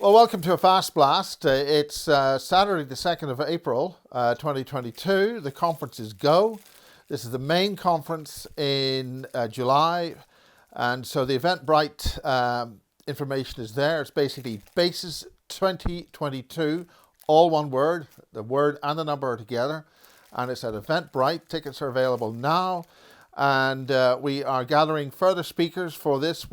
Well, welcome to a Fast Blast. It's Saturday, the 2nd of April, 2022. The conference is Go. This is the main conference in July. And so the Evenbrite information is there. It's basically Basis 2022, all one word. The word and the number are together. And it's at Evenbrite. Tickets are available now. And we are gathering further speakers for this.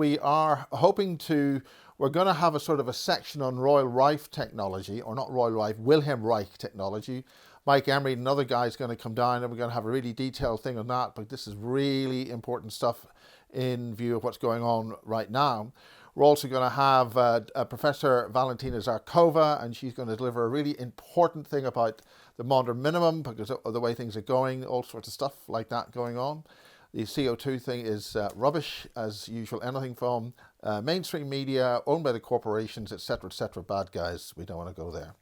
We're going to have a sort of a section on Royal Rife technology, or not Royal Rife, Wilhelm Reich technology. Mike Emery and another guy is going to come down and we're going to have a really detailed thing on that, but this is really important stuff in view of what's going on right now. We're also going to have Professor Valentina Zarkova, and she's going to deliver a really important thing about the modern minimum because of the way things are going, all sorts of stuff like that going on. The CO2 thing is rubbish, as usual. Anything from mainstream media, owned by the corporations, etc., bad guys. We don't want to go there.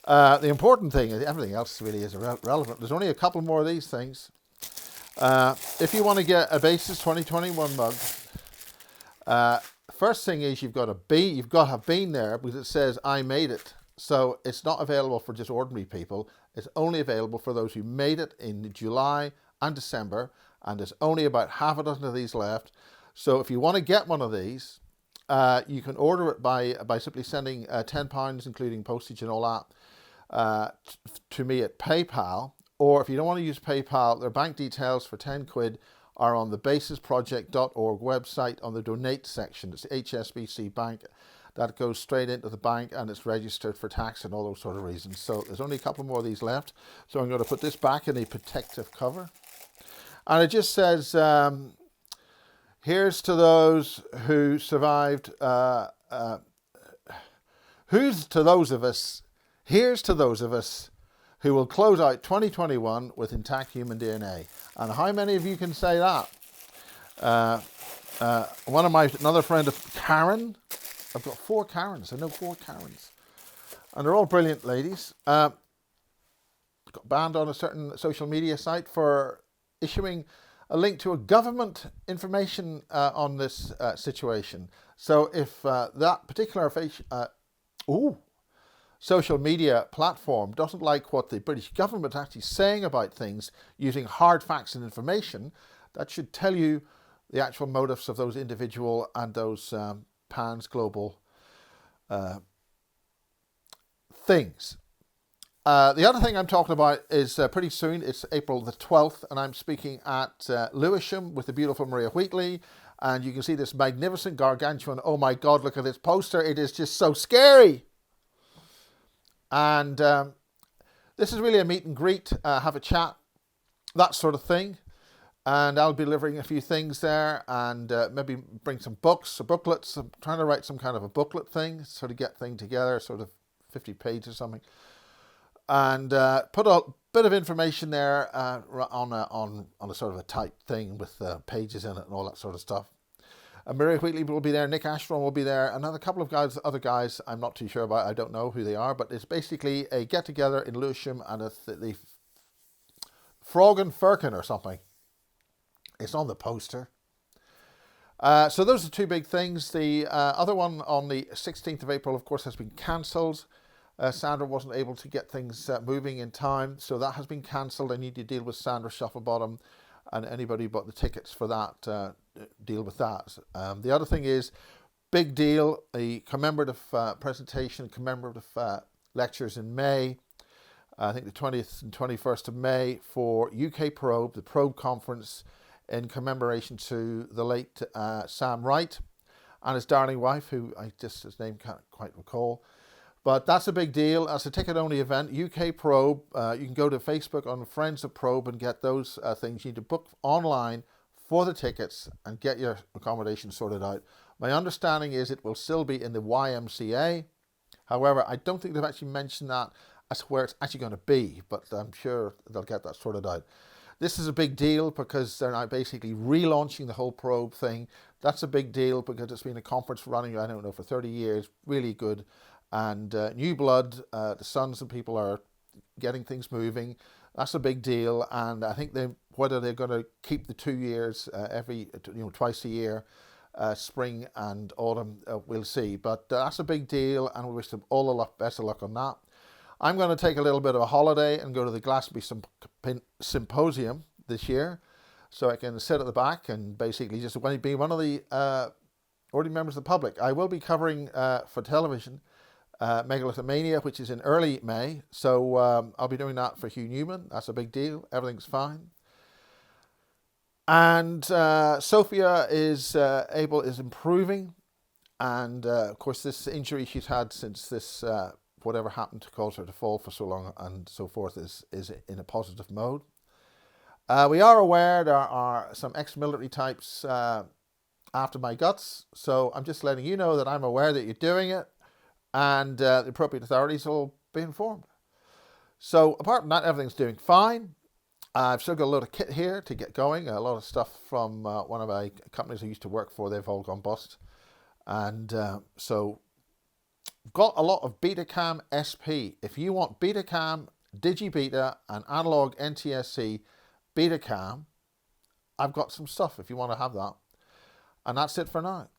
The important thing is everything else really is irrelevant. There's only a couple more of these things. If you want to get a Basis 2021 mug, first thing is you've got to have been there because it says I made it. So it's not available for just ordinary people. It's only available for those who made it in July and December. And there's only about half a dozen of these left. So if you want to get one of these, you can order it by simply sending £10, including postage and all that, to me at PayPal. Or if you don't want to use PayPal, their bank details for 10 quid are on the basisproject.org website on the donate section. It's HSBC Bank. That goes straight into the bank and it's registered for tax and all those sort of reasons. So there's only a couple more of these left. So I'm going to put this back in a protective cover. And it just says, here's to those who survived, here's to those of us who will close out 2021 with intact human DNA. And how many of you can say that? Another friend of Karen, I've got 4 Karens, I know 4 Karens. And they're all brilliant ladies. Got banned on a certain social media site for issuing a link to a government information on this situation. So if that particular social media platform doesn't like what the British government actually saying about things using hard facts and information, that should tell you the actual motives of those individual and those PANS global things. The other thing I'm talking about is pretty soon. It's April the 12th, and I'm speaking at Lewisham with the beautiful Maria Wheatley. And you can see this magnificent gargantuan. Oh my God, look at this poster. It is just so scary. And this is really a meet and greet, have a chat, that sort of thing. And I'll be delivering a few things there and maybe bring some books or booklets. I'm trying to write some kind of a booklet thing, sort of get thing together, sort of 50 pages or something. And put a bit of information there on a sort of a type thing with pages in it and all that sort of stuff. Maria Wheatley will be there. Nick Ashton will be there. Another couple of other guys I'm not too sure about. I don't know who they are. But it's basically a get-together in Lewisham and the Frog and Firkin or something. It's on the poster. So those are 2 big things. The other one on the 16th of April, of course, has been cancelled. Sandra wasn't able to get things moving in time, so that has been cancelled. I need to deal with Sandra Shufflebottom and anybody who bought the tickets for that, deal with that. The other thing is, big deal, a commemorative presentation, commemorative lectures in May, I think the 20th and 21st of May for UK Probe, the Probe Conference, in commemoration to the late Sam Wright and his darling wife, who his name can't quite recall. But that's a big deal. That's a ticket-only event. UK Probe. You can go to Facebook on Friends of Probe and get those things. You need to book online for the tickets and get your accommodation sorted out. My understanding is it will still be in the YMCA. However, I don't think they've actually mentioned that as where it's actually going to be, but I'm sure they'll get that sorted out. This is a big deal because they're now basically relaunching the whole Probe thing. That's a big deal because it's been a conference running, I don't know, for 30 years. Really good. And new blood, the sons and people are getting things moving. That's a big deal. And I think whether they're going to keep the 2 years twice a year, spring and autumn, we'll see. But that's a big deal, and we wish them all the best of luck on that. I'm going to take a little bit of a holiday and go to the Glastonbury Symposium this year, so I can sit at the back and basically just be one of the ordinary members of the public. I will be covering for television Megalithamania, which is in early May, so I'll be doing that for Hugh Newman. That's a big deal. Everything's fine. And Sophia is improving, and of course this injury she's had since this whatever happened to cause her to fall for so long and so forth is in a positive mode. We are aware there are some ex-military types after my guts, so I'm just letting you know that I'm aware that you're doing it, and the appropriate authorities will be informed. So apart from that, everything's doing fine. I've still got a lot of kit here to get going. A lot of stuff from one of my companies I used to work for. They've all gone bust. And so got a lot of Betacam SP. If you want Betacam, DigiBeta and analog NTSC Betacam, I've got some stuff if you want to have that. And that's it for now.